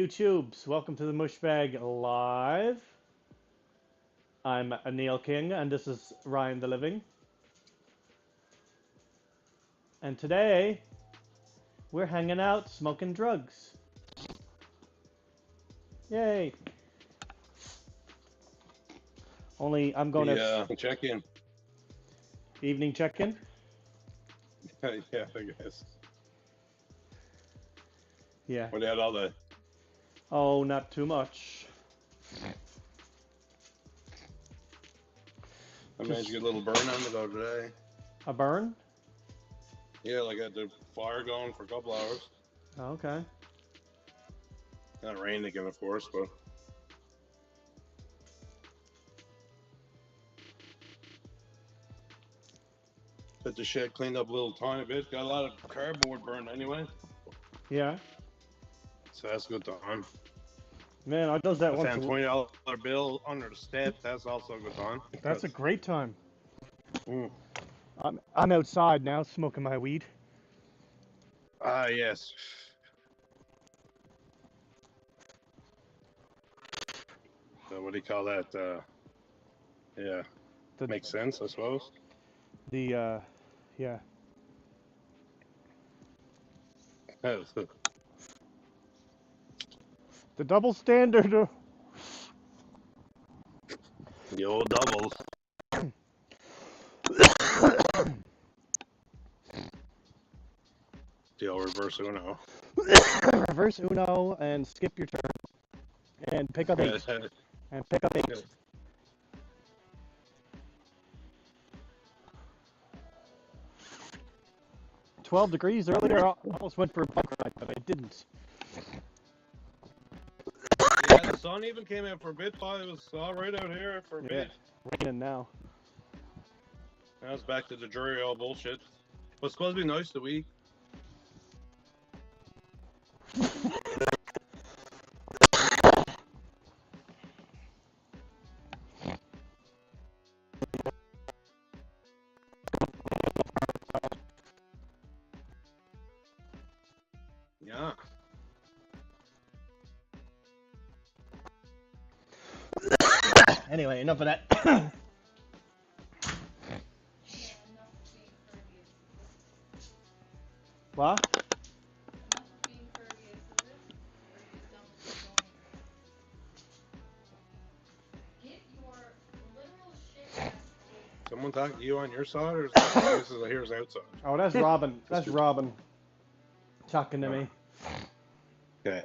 YouTubes, welcome to the Mushbag Live. I'm Neil King, and this is Ryan the Living. And today, we're hanging out, smoking drugs. Yay! Only I'm going to check-in. Evening check-in. Yeah, I guess. Yeah. What had all the? Oh, not too much. I managed to get a little burn on the go today. A burn? Yeah, like I had the fire going for a couple hours. Okay. Not rained again, of course, but. Got the shed cleaned up a little tiny bit. Got a lot of cardboard burned anyway. Yeah. So that's good time. Man, I does that I once. found $20 bill under the step. That's also a good time. That's a great time. Mm. I'm outside now, smoking my weed. Ah, yes. So what do you call that? Yeah. Makes sense, I suppose. Yeah. The double standard. The old doubles. The old reverse Uno. Reverse Uno and skip your turn. And pick up 8. And pick up 8. 12 degrees earlier. I almost went for a bike ride, but I didn't. Yeah, the sun even came in for a bit, but it was all right out here for a bit. Raining now. Now it's back to the dreary old bullshit. But it's supposed to be nice the week. Yeah. Anyway, enough of that. What? Someone talking to you on your side, or is this is here's outside? Oh, that's Robin. That's Robin talking to me. Okay.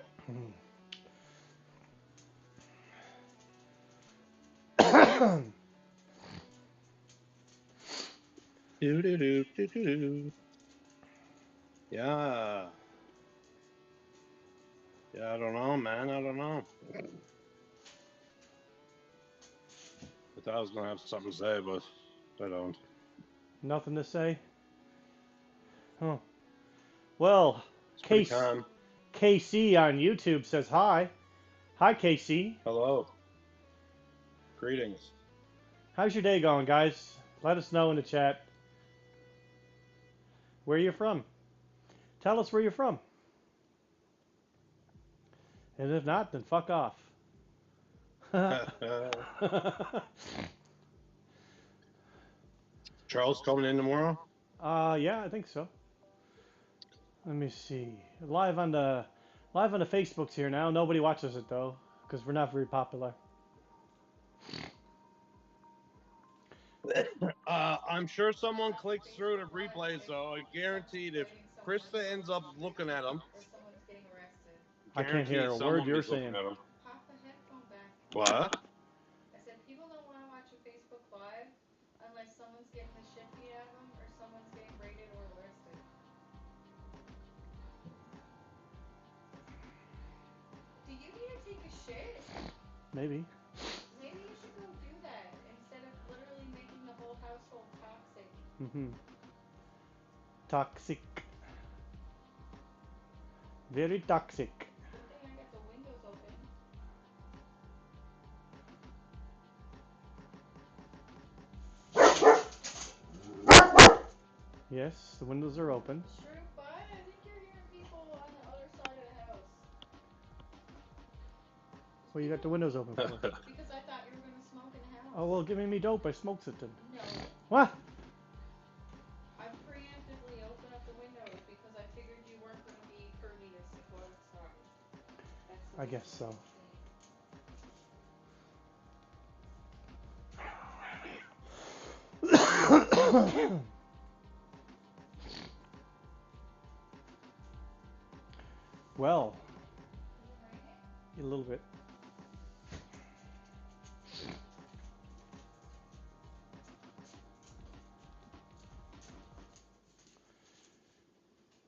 Do do do do do. Yeah. Yeah, I don't know, man. I don't know. I thought I was gonna have something to say, but I don't. Nothing to say? Huh. Well, KC on YouTube says hi. Hi, KC. Hello. Greetings. How's your day going, guys? Let us know in the chat where you're from. Tell us where you're from. And if not, then fuck off. Charles coming in tomorrow? Yeah, I think so. Let me see. Live on the Facebooks here now. Nobody watches it though, because we're not very popular. I'm sure someone clicks through the replays, though. I guarantee if Krista ends up looking at them, I can't hear a word you're saying. Pop the headphone back. What? I said people don't want to watch a Facebook Live unless someone's getting the shit beat out of them or someone's getting raided or arrested. Do you need to take a shit? Maybe. Maybe you should go do that instead of literally making the whole household toxic. Toxic. Very toxic. Good thing I got the windows open. Yes, the windows are open. True, but I think you're hearing people on the other side of the house. What you got the windows open for? Because I thought you were gonna smoke in the house. Oh well, give me dope. I smokes it then. No. What? I preemptively opened up the windows because I figured you weren't gonna be courteous to go outside. That's the I least guess so. I can Well, say. Is it raining? a little bit.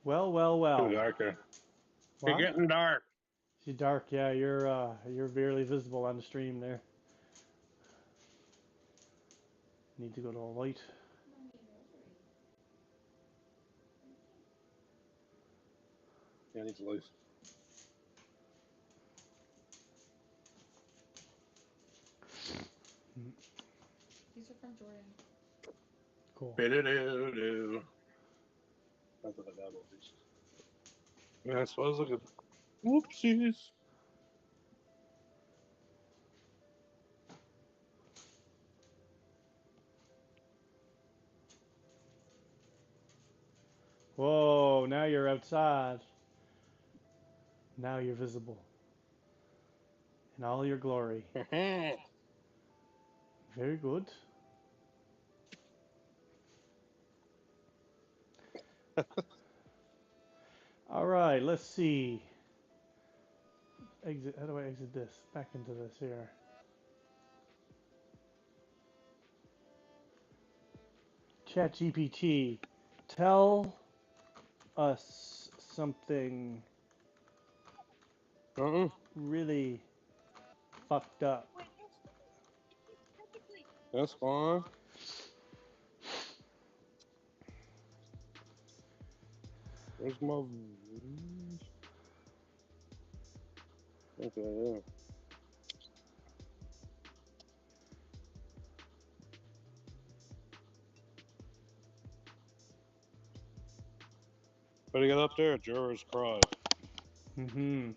Well, well, Too well. darker. What? You're getting dark. She's dark. Yeah, you're barely visible on the stream there. Need to go to a light. Mommy rosary. Yeah, I need to leave. These are from Jordan. Cool. Do. That's what I got all these. Yeah, I suppose I could. Whoopsies. Whoa! Now you're outside. Now you're visible in all your glory. Very good. All right. Let's see. Exit. How do I exit this? Back into this here. ChatGPT, tell us something really fucked up. That's fine. Where's my. Okay, yeah. What do you got up there? Juror's Cry. Mm-hmm.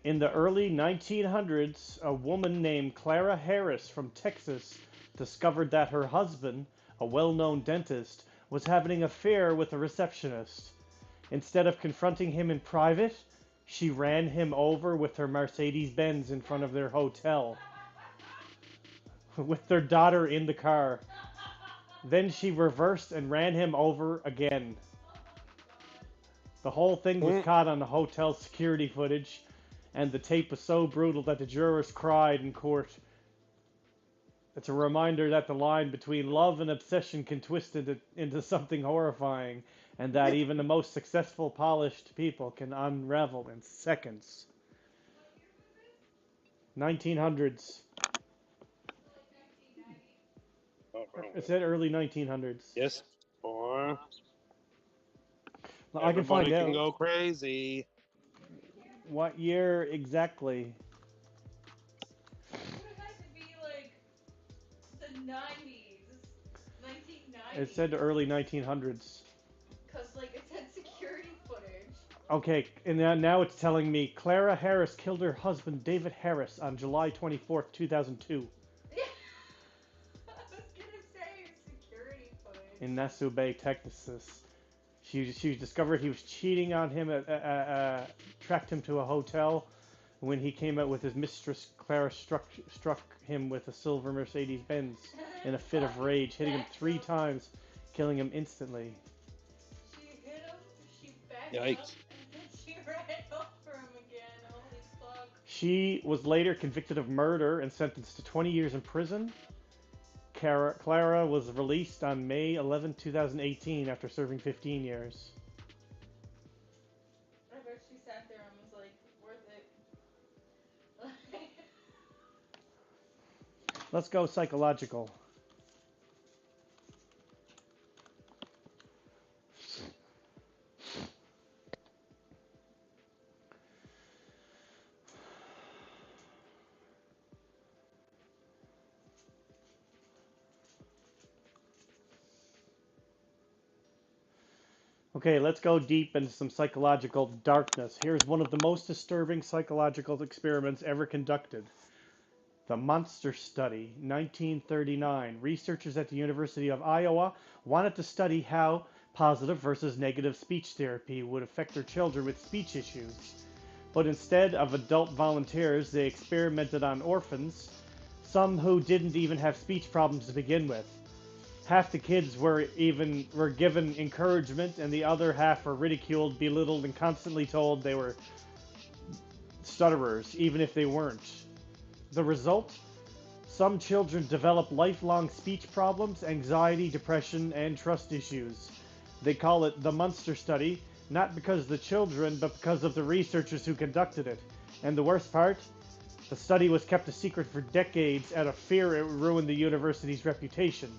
In the early 1900s, a woman named Clara Harris from Texas discovered that her husband, a well-known dentist, was having an affair with a receptionist. Instead of confronting him in private, she ran him over with her Mercedes-Benz in front of their hotel, with their daughter in the car. Then she reversed and ran him over again. The whole thing was caught on the hotel security footage, and the tape was so brutal that the jurors cried in court. It's a reminder that the line between love and obsession can twist into something horrifying, and that even the most successful, polished people can unravel in seconds. 1900s. It said early 1900s. Yes, boy. I can find Everybody can out go crazy. what year exactly. It had to be like the 90s. 1990s. It said the early 1900s. Because, like, it said security footage. Okay, and now it's telling me Clara Harris killed her husband David Harris on July 24th, 2002 Yeah. I was gonna say security footage. in Nassau Bay, Texas. She discovered he was cheating on him, tracked him to a hotel. When he came out with his mistress, Clara struck him with a silver Mercedes-Benz in a fit of rage, hitting him 3 times, killing him instantly. She hit him, she backed Yikes. up, and then she ran over him again. Holy fuck. She was later convicted of murder and sentenced to 20 years in prison. Clara was released on May 11, 2018 after serving 15 years. I bet she sat there and was like, worth it. Let's go psychological. Okay, let's go deep into some psychological darkness. Here's one of the most disturbing psychological experiments ever conducted. The Monster Study, 1939. Researchers at the University of Iowa wanted to study how positive versus negative speech therapy would affect their children with speech issues. But instead of adult volunteers, they experimented on orphans, some who didn't even have speech problems to begin with. Half the kids were given encouragement, and the other half were ridiculed, belittled, and constantly told they were stutterers, even if they weren't. The result? Some children develop lifelong speech problems, anxiety, depression, and trust issues. They call it the Munster Study, not because of the children, but because of the researchers who conducted it. And the worst part? The study was kept a secret for decades out of fear it would ruin the university's reputation.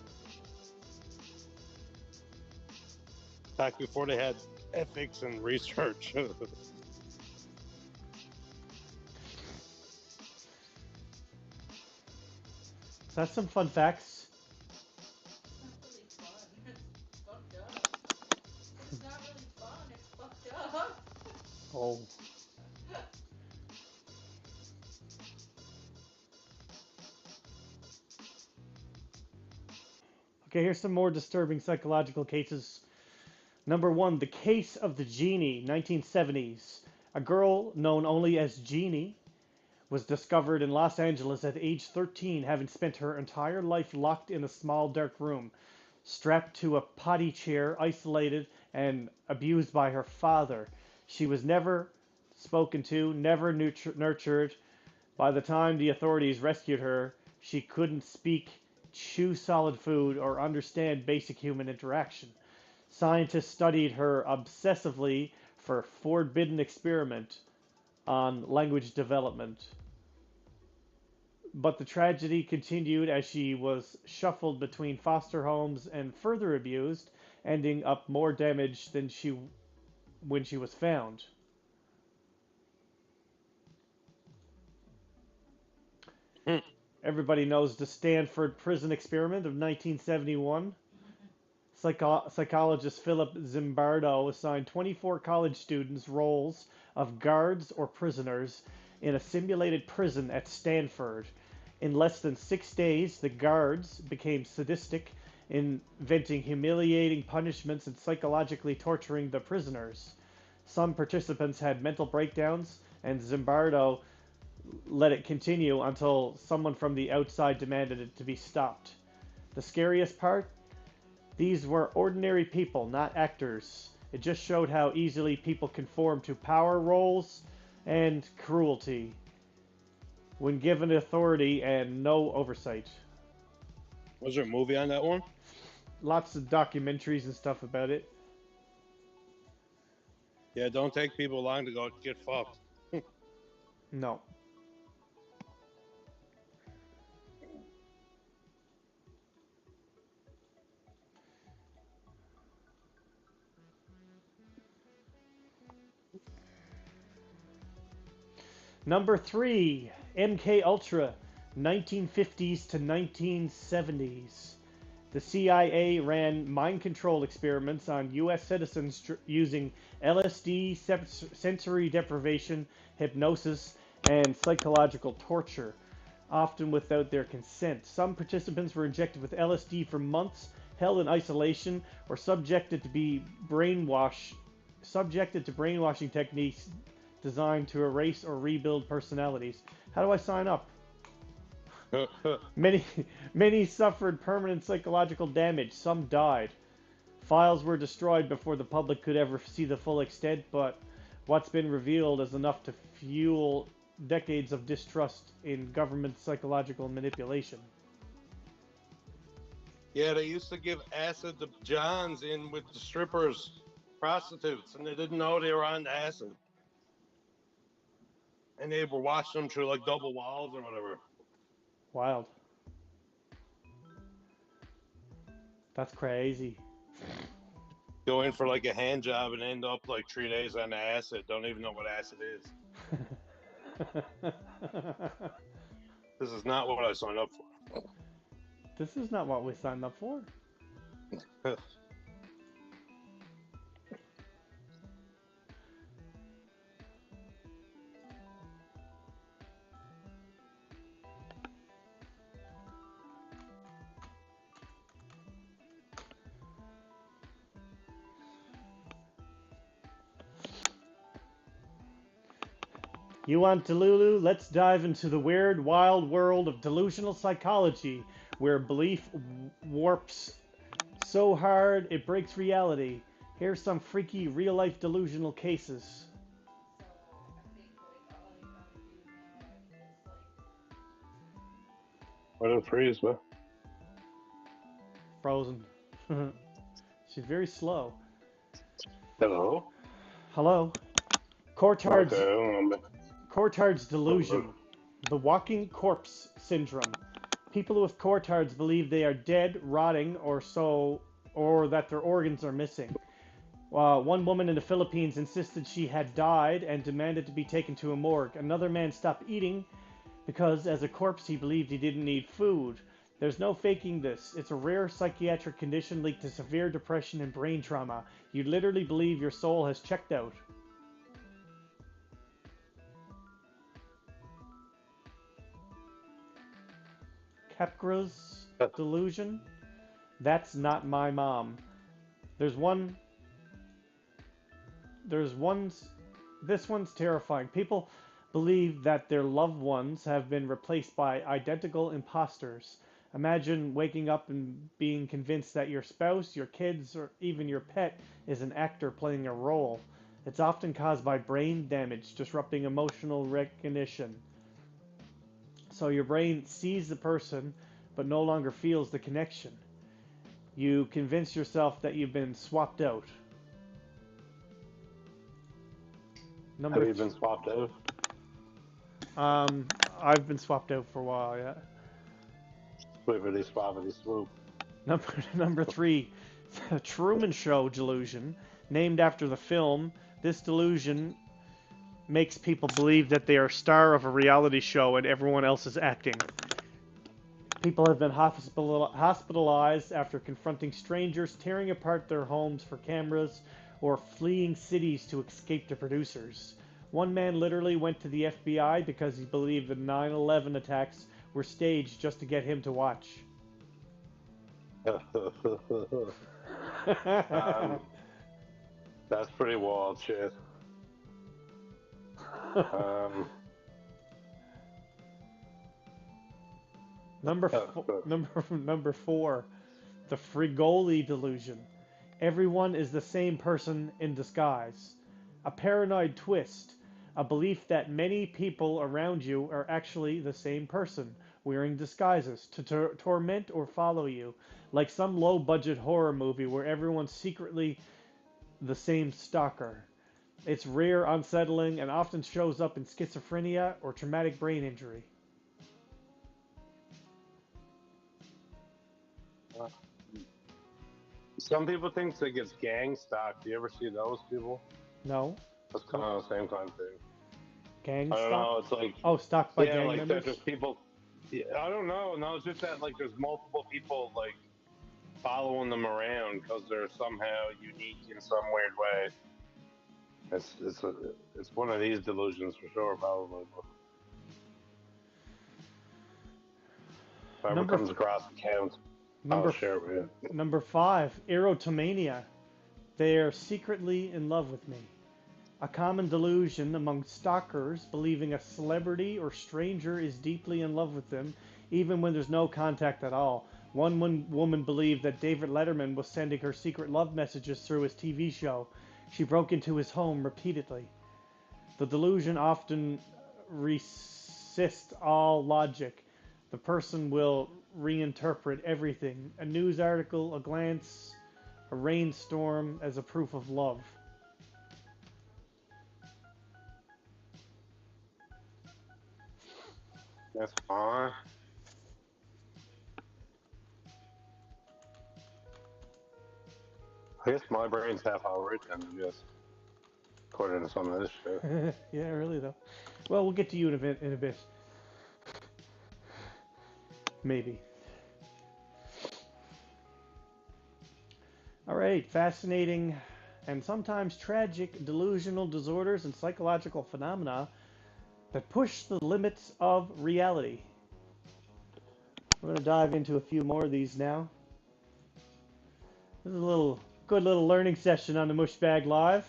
Back before they had ethics and research. So that's some fun facts. It's not really fun. It's fucked up. It's not really fun. It's fucked up. Oh. Okay, here's some more disturbing psychological cases. Number one, the case of the genie, 1970s. A girl known only as Jeannie was discovered in Los Angeles at age 13, having spent her entire life locked in a small dark room, strapped to a potty chair, isolated and abused by her father. She was never spoken to, never nurtured. By the time the authorities rescued her, she couldn't speak, chew solid food, or understand basic human interaction. Scientists studied her obsessively for forbidden experiment on language development. But the tragedy continued as she was shuffled between foster homes and further abused, ending up more damaged than she when she was found. Everybody knows the Stanford prison experiment of 1971. Psychologist Philip Zimbardo assigned 24 college students roles of guards or prisoners in a simulated prison at Stanford. In less than 6 days, the guards became sadistic, inventing humiliating punishments and psychologically torturing the prisoners. Some participants had mental breakdowns, and Zimbardo let it continue until someone from the outside demanded it to be stopped. The scariest part? These were ordinary people, not actors. It just showed how easily people conform to power roles and cruelty when given authority and no oversight. Was there a movie on that one? Lots of documentaries and stuff about it. Yeah, don't take people long to go get fucked. No. Number three, MK Ultra, 1950s to 1970s. The CIA ran mind control experiments on U.S. citizens using LSD, sensory deprivation, hypnosis, and psychological torture, often without their consent. Some participants were injected with LSD for months, held in isolation, or subjected to brainwashing techniques designed to erase or rebuild personalities. How do I sign up? Many, many suffered permanent psychological damage. Some died. Files were destroyed before the public could ever see the full extent, but what's been revealed is enough to fuel decades of distrust in government psychological manipulation. Yeah, they used to give acid to Johns in with the strippers, prostitutes, and they didn't know they were on acid. And they were watching them through like double walls or whatever. Wild. That's crazy. Go in for like a hand job and end up like 3 days on the acid. Don't even know what acid is. This is not what I signed up for. This is not what we signed up for. You want Delulu? Let's dive into the weird, wild world of delusional psychology, where belief warps so hard it breaks reality. Here's some freaky real-life delusional cases. So I think like all you gotta do now is like Why don't freeze, man? Frozen. She's very slow. Hello? Hello. Okay, Cortard's, I'm Cortard's delusion. The walking corpse syndrome. People with Cortards believe they are dead, rotting, or that their organs are missing. One woman in the Philippines insisted she had died and demanded to be taken to a morgue. Another man stopped eating because, as a corpse, he believed he didn't need food. There's no faking this. It's a rare psychiatric condition linked to severe depression and brain trauma. You literally believe your soul has checked out. Kepgra's delusion. That's not my mom. There's one. There's one. This one's terrifying. People believe that their loved ones have been replaced by identical imposters. Imagine waking up and being convinced that your spouse, your kids, or even your pet is an actor playing a role. It's often caused by brain damage, disrupting emotional recognition. So your brain sees the person, but no longer feels the connection. You convince yourself that you've been swapped out. Have you been swapped out? I've been swapped out for a while, yeah. Swippity swappity swoop. Number three, the Truman Show delusion, named after the film. This delusion makes people believe that they are star of a reality show and everyone else is acting. People have been hospitalized after confronting strangers, tearing apart their homes for cameras, or fleeing cities to escape the producers. One man literally went to the FBI because he believed the 9/11 attacks were staged just to get him to watch. That's pretty wild shit. Number four, the Frigoli delusion. Everyone is the same person in disguise. A paranoid twist, a belief that many people around you are actually the same person, wearing disguises to torment or follow you, like some low-budget horror movie where everyone's secretly the same stalker. It's rare, unsettling, and often shows up in schizophrenia or traumatic brain injury. Some people think it gets gang stalked. Do you ever see those people? No? That's kind of the same kind of thing. Gang I don't stalk? know. It's like Oh, stalked by yeah, gang like members? that. There's people. Yeah, I don't know. No, it's just that like there's multiple people like following them around because they're somehow unique in some weird way. It's one of these delusions for sure, probably. If ever comes across the count, I'll share it with you. Number 5, erotomania. They are secretly in love with me. A common delusion among stalkers, believing a celebrity or stranger is deeply in love with them, even when there's no contact at all. One woman believed that David Letterman was sending her secret love messages through his TV show. She broke into his home repeatedly. The delusion often resists all logic. The person will reinterpret everything, a news article, a glance, a rainstorm, as a proof of love. That's fine. I guess my brain's half outright then, I guess. According to some of this shit. Yeah, really though. Well, we'll get to you in a bit. Maybe. All right, fascinating and sometimes tragic delusional disorders and psychological phenomena that push the limits of reality. We're going to dive into a few more of these now. This is a good little learning session on the Mushbag Live.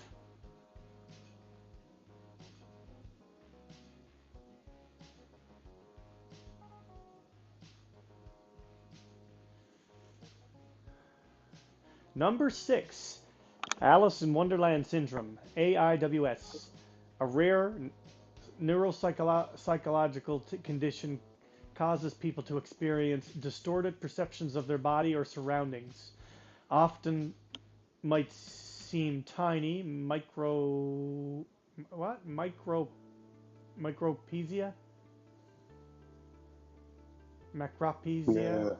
Number 6, Alice in Wonderland syndrome, AIWS, a rare neuropsychological condition causes people to experience distorted perceptions of their body or surroundings. Often might seem tiny, micropesia, macropesia, Yeah.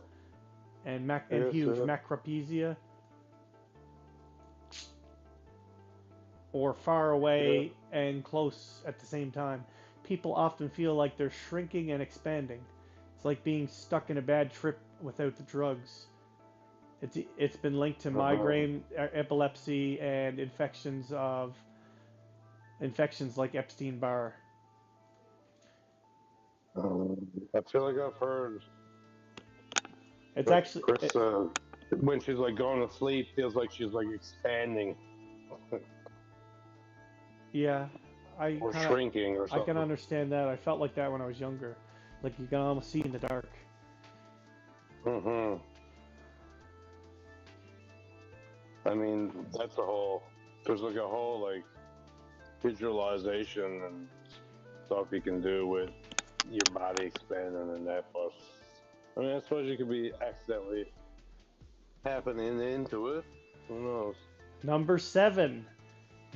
and huge macropesia, or far away and close at the same time. People often feel like they're shrinking and expanding. It's like being stuck in a bad trip without the drugs. It's been linked to migraine, epilepsy, and infections like Epstein-Barr. I feel like I've heard It's like actually Chris, when she's like going to sleep, feels like she's like expanding yeah, or shrinking or I can something. understand that. I felt like that when I was younger, like you can almost see in the dark. Mm-hmm. I mean, that's a whole. There's like a whole like visualization and stuff you can do with your body expanding and that. But I mean, I suppose you could be accidentally happening into it. Who knows? Number 7,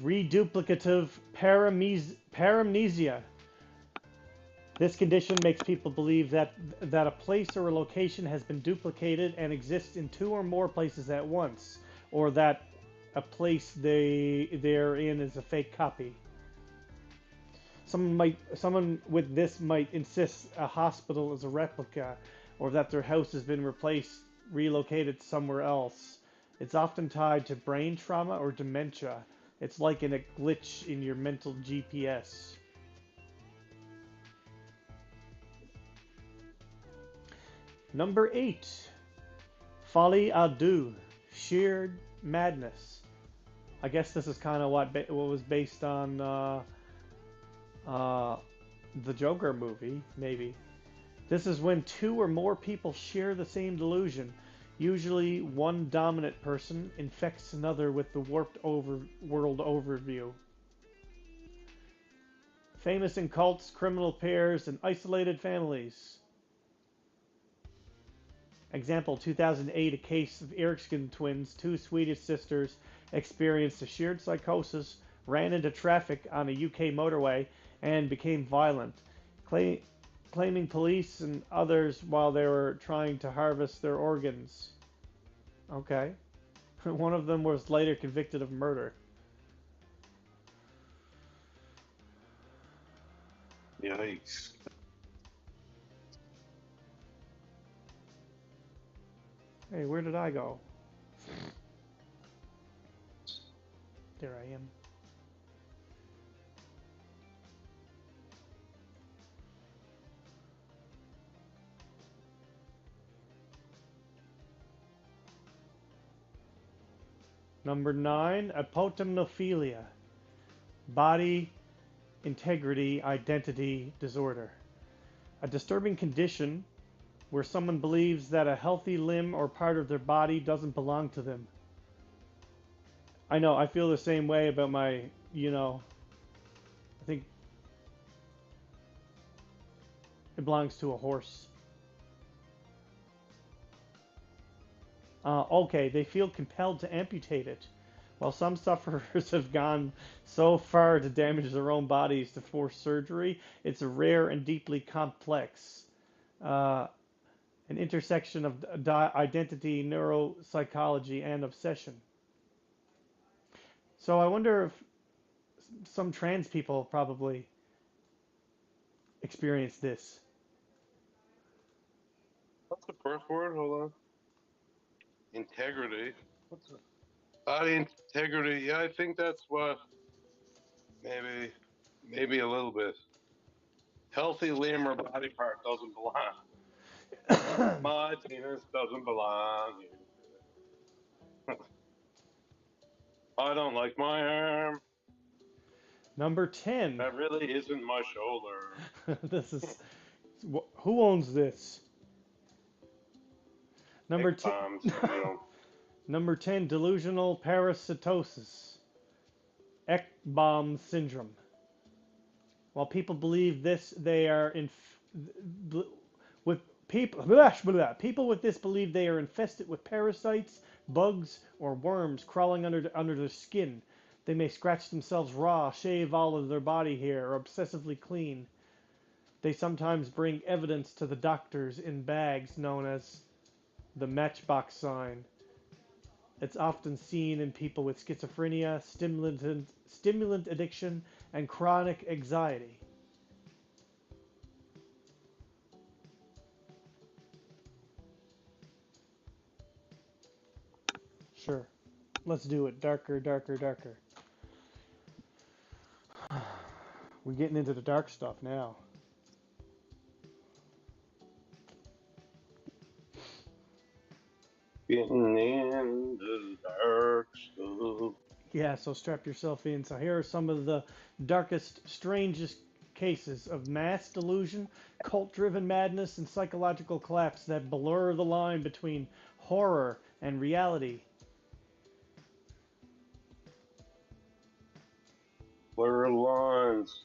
reduplicative paramnesia. This condition makes people believe that a place or a location has been duplicated and exists in 2 or more places at once, or that a place they're in is a fake copy. Someone with this might insist a hospital is a replica, or that their house has been relocated somewhere else. It's often tied to brain trauma or dementia. It's like a glitch in your mental GPS. Number 8, folie à deux, sheer madness. I guess this is kind of what was based on the Joker movie, maybe. This is when 2 or more people share the same delusion. Usually, one dominant person infects another with the warped world overview. Famous in cults, criminal pairs, and isolated families. Example, 2008, a case of Eriksson twins, 2 Swedish sisters, experienced a shared psychosis, ran into traffic on a UK motorway, and became violent, claiming police and others while they were trying to harvest their organs. Okay. One of them was later convicted of murder. Yikes. Hey, where did I go? There I am. Number 9, apotemnophilia. Body integrity identity disorder. A disturbing condition where someone believes that a healthy limb or part of their body doesn't belong to them. I know, I feel the same way about my, I think it belongs to a horse. Okay, they feel compelled to amputate it. While some sufferers have gone so far to damage their own bodies to force surgery, it's a rare and deeply complex. An intersection of identity, neuropsychology, and obsession. So I wonder if some trans people probably experience this. What's the first word? Hold on. Integrity. What's it? Body integrity. Yeah, I think that's what. Maybe a little bit. Healthy limb or body part doesn't belong. My penis doesn't belong. I don't like my arm. Number 10. That really isn't my shoulder. This is who owns this? Number 10. Bombs, Number 10, delusional parasitosis, Ekbom syndrome. While people believe this, they are with people. People with this believe they are infested with parasites, bugs, or worms crawling under their skin. They may scratch themselves raw, shave all of their body hair, or obsessively clean. They sometimes bring evidence to the doctors in bags known as the matchbox sign. It's often seen in people with schizophrenia, stimulant addiction, and chronic anxiety. Sure. Let's do it. Darker, darker, darker. We're getting into the dark stuff now. Getting in the dark stuff. Yeah, so strap yourself in. So here are some of the darkest, strangest cases of mass delusion, cult-driven madness, and psychological collapse that blur the line between horror and reality. Blur lines.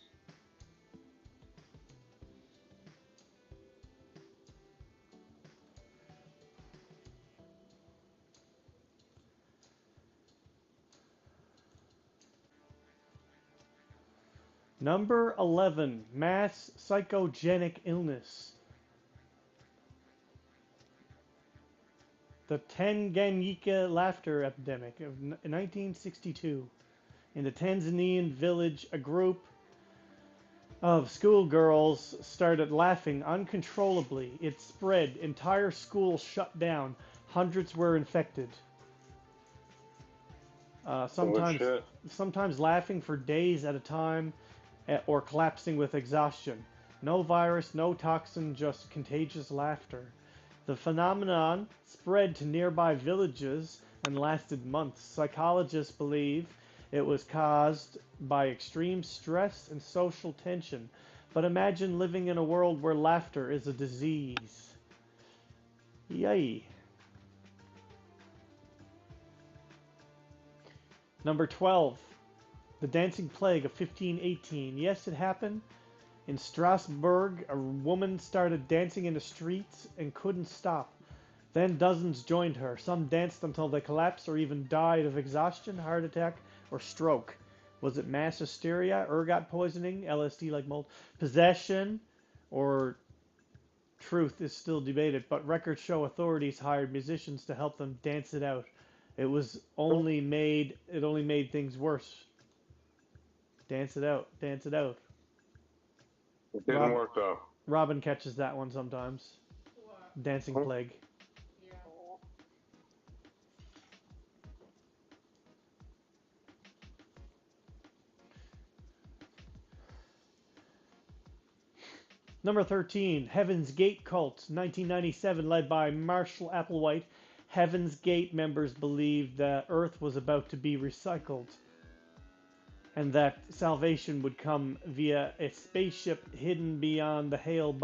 Number 11, mass psychogenic illness. The Tanganyika laughter epidemic of 1962. In the Tanzanian village, a group of schoolgirls started laughing uncontrollably. It spread. Entire schools shut down. Hundreds were infected. Sometimes laughing for days at a time, or collapsing with exhaustion. No virus, no toxin, just contagious laughter. The phenomenon spread to nearby villages and lasted months. Psychologists believe it was caused by extreme stress and social tension. But imagine living in a world where laughter is a disease. Yay. Number 12, the dancing plague of 1518. Yes, it happened. In Strasbourg, a woman started dancing in the streets and couldn't stop. Then dozens joined her. Some danced until they collapsed or even died of exhaustion, heart attack, or stroke. Was it mass hysteria, ergot poisoning, LSD like mold, possession, or truth is still debated, but records show authorities hired musicians to help them dance it out. It only made things worse. Dance it out, dance it out. It didn't work though. Robin catches that one sometimes. What? Dancing plague. Yeah. Number 13, Heaven's Gate cult, 1997, led by Marshall Applewhite. Heaven's Gate members believed that Earth was about to be recycled, and that salvation would come via a spaceship hidden beyond the how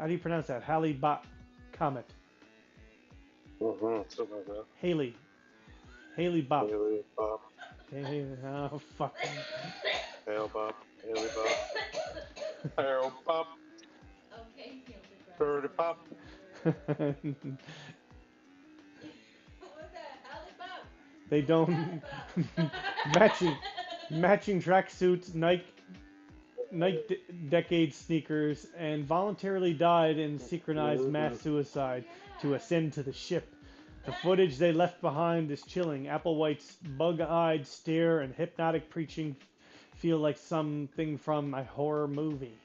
do you pronounce that? Halley-Bot comet. Something like that. Halley-Bot. Haley Bob. Oh fuck. Hail Bob. Haley Bob. Hail Bob. Okay, Birdie Pop. What was that? Alibaba. They don't matching tracksuits, Nike decade sneakers, and voluntarily died in synchronized mass suicide to ascend to the ship. The footage they left behind is chilling. Applewhite's bug-eyed stare and hypnotic preaching feel like something from a horror movie.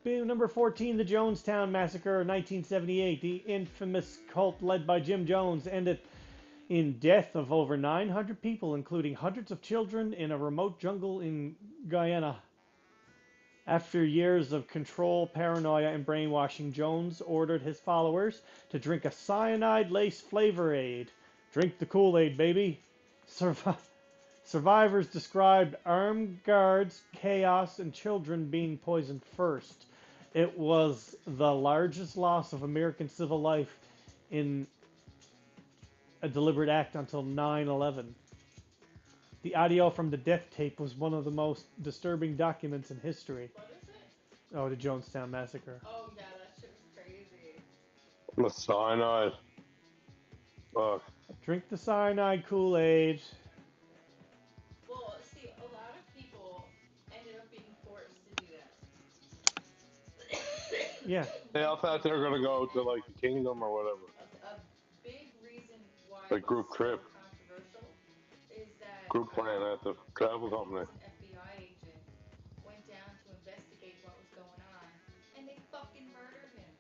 Number 14, the Jonestown Massacre, 1978. The infamous cult led by Jim Jones ended in death of over 900 people, including hundreds of children, in a remote jungle in Guyana. After years of control, paranoia, and brainwashing, Jones ordered his followers to drink a cyanide-laced flavor aid. Drink the Kool-Aid, baby. Survivors described armed guards, chaos, and children being poisoned first. It was the largest loss of American civil life in a deliberate act until 9/11. The audio from the death tape was one of the most disturbing documents in history. What is it? Oh, the Jonestown Massacre. Oh yeah, that shit was crazy. The cyanide. Fuck. Drink the cyanide Kool-Aid. Well, see, a lot of people ended up being forced to do that. Yeah. Hey, I thought they were gonna go to like the kingdom or whatever. A big reason why Like group it's trip. so controversial is that Group plan at the travel he company. was an FBI agent, went down to investigate what was going on, and they fucking murdered him.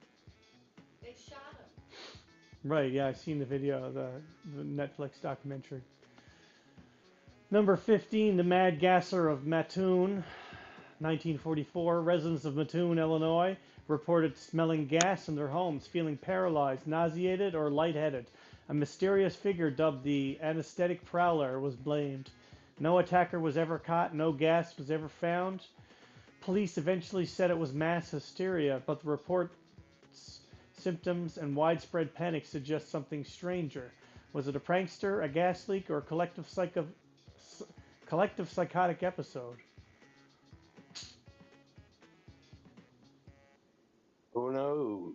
They shot him. Right, yeah, I've seen the video, the Netflix documentary. Number 15, the Mad Gasser of Mattoon, 1944. Residents of Mattoon, Illinois, reported smelling gas in their homes, feeling paralyzed, nauseated, or lightheaded. A mysterious figure dubbed the anesthetic prowler was blamed. No attacker was ever caught, no gas was ever found. Police eventually said it was mass hysteria, but the report's symptoms and widespread panic suggest something stranger. Was it a prankster, a gas leak, or a collective psychotic episode? Who knows?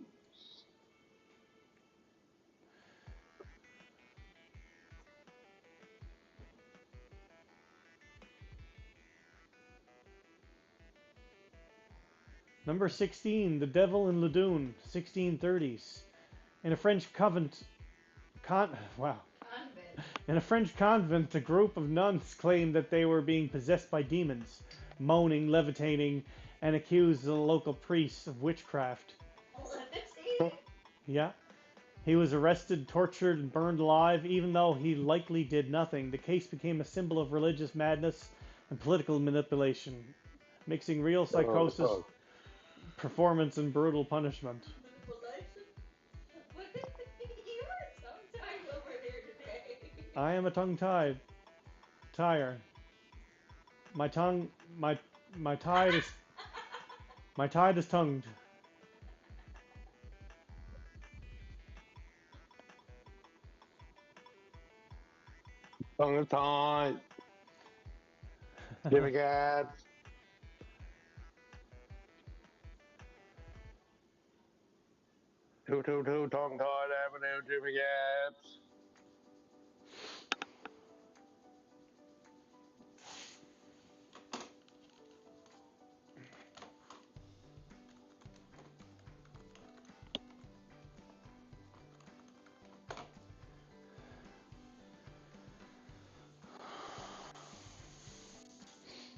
Number 16, The Devil in Loudoun, 1630s. In a French wow. Convent. In a French convent, a group of nuns claimed that they were being possessed by demons, moaning, levitating, and accused the local priests of witchcraft. Levitating? Yeah. He was arrested, tortured, and burned alive, even though he likely did nothing. The case became a symbol of religious madness and political manipulation, mixing real psychosis, performance, and brutal punishment. Manipulation? You are tongue-tied over there today. I am a tongue-tied tire. My tongue, my tide is, my tide is tongued. Tongue tied. Jimmy Gaps. Tongue tied Avenue, Jimmy Gaps.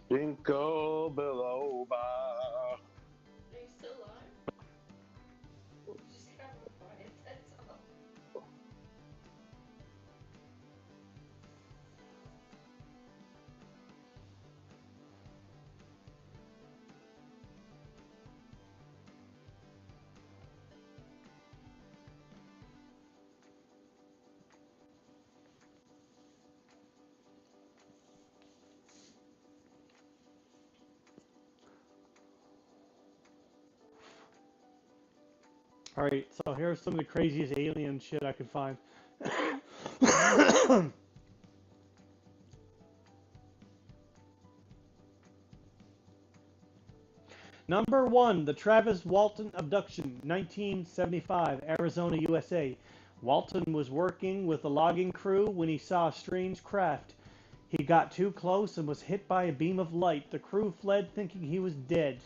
Jingle biloba. Are you still alive? You just got real quiet, that's all. Alright, so here's some of the craziest alien shit I could find. Number 1, the Travis Walton abduction, 1975, Arizona, USA. Walton was working with a logging crew when he saw a strange craft. He got too close and was hit by a beam of light. The crew fled thinking he was dead.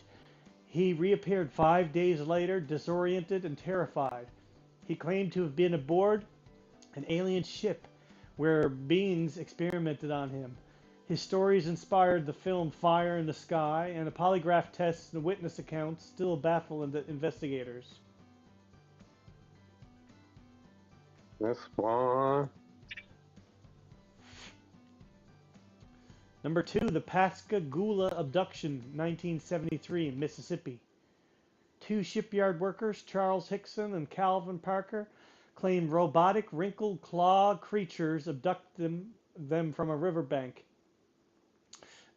He reappeared 5 days later, disoriented and terrified. He claimed to have been aboard an alien ship where beings experimented on him. His stories inspired the film Fire in the Sky, and the polygraph tests and witness accounts still baffle investigators. That's fun. Number 2, the Pascagoula abduction, 1973, Mississippi. 2 shipyard workers, Charles Hickson and Calvin Parker, claimed robotic wrinkled claw creatures abducted them from a riverbank.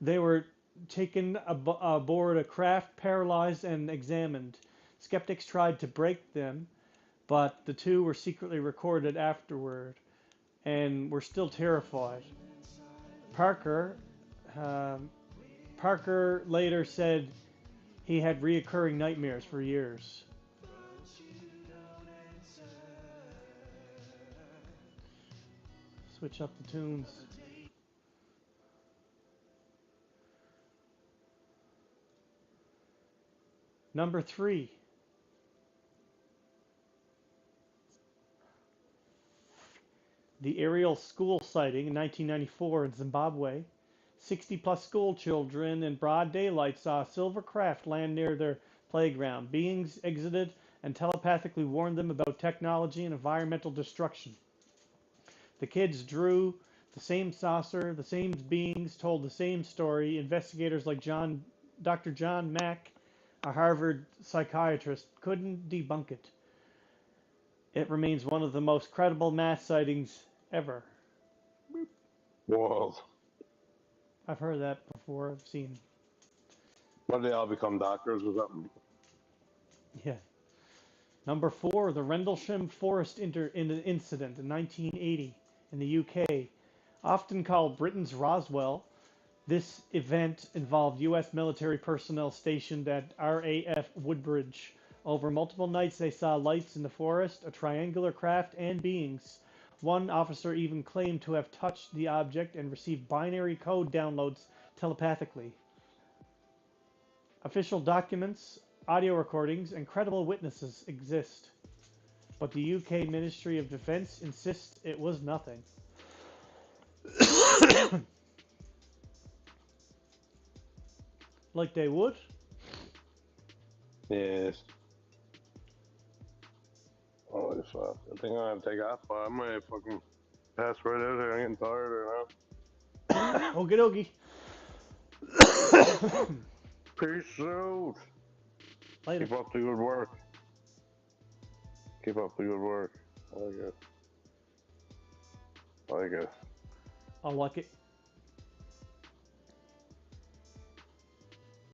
They were taken aboard a craft, paralyzed, and examined. Skeptics tried to break them, but the two were secretly recorded afterward and were still terrified. Parker, um, Parker later said he had reoccurring nightmares for years. Switch up the tunes. Number 3. The aerial school sighting in 1994 in Zimbabwe. 60 plus school children in broad daylight saw a silver craft land near their playground. Beings exited and telepathically warned them about technology and environmental destruction. The kids drew the same saucer, the same beings told the same story. Investigators like Dr. John Mack, a Harvard psychiatrist, couldn't debunk it. It remains one of the most credible mass sightings ever. Whoa. I've heard that before. I've seen. What, they all become doctors or something? Yeah. Number 4, the Rendlesham Forest incident in 1980 in the UK. Often called Britain's Roswell, this event involved U.S. military personnel stationed at RAF Woodbridge. Over multiple nights, they saw lights in the forest, a triangular craft, and beings. One officer even claimed to have touched the object and received binary code downloads telepathically. Official documents, audio recordings, and credible witnesses exist, but the UK Ministry of Defence insists it was nothing. Like they would? Yes. Holy fuck. I think I'm gonna take off, but I might fucking pass right out there. I'm getting tired right now. Okie dokie. Peace out. Later. Keep up the good work. Keep up the good work. I like it. I like it.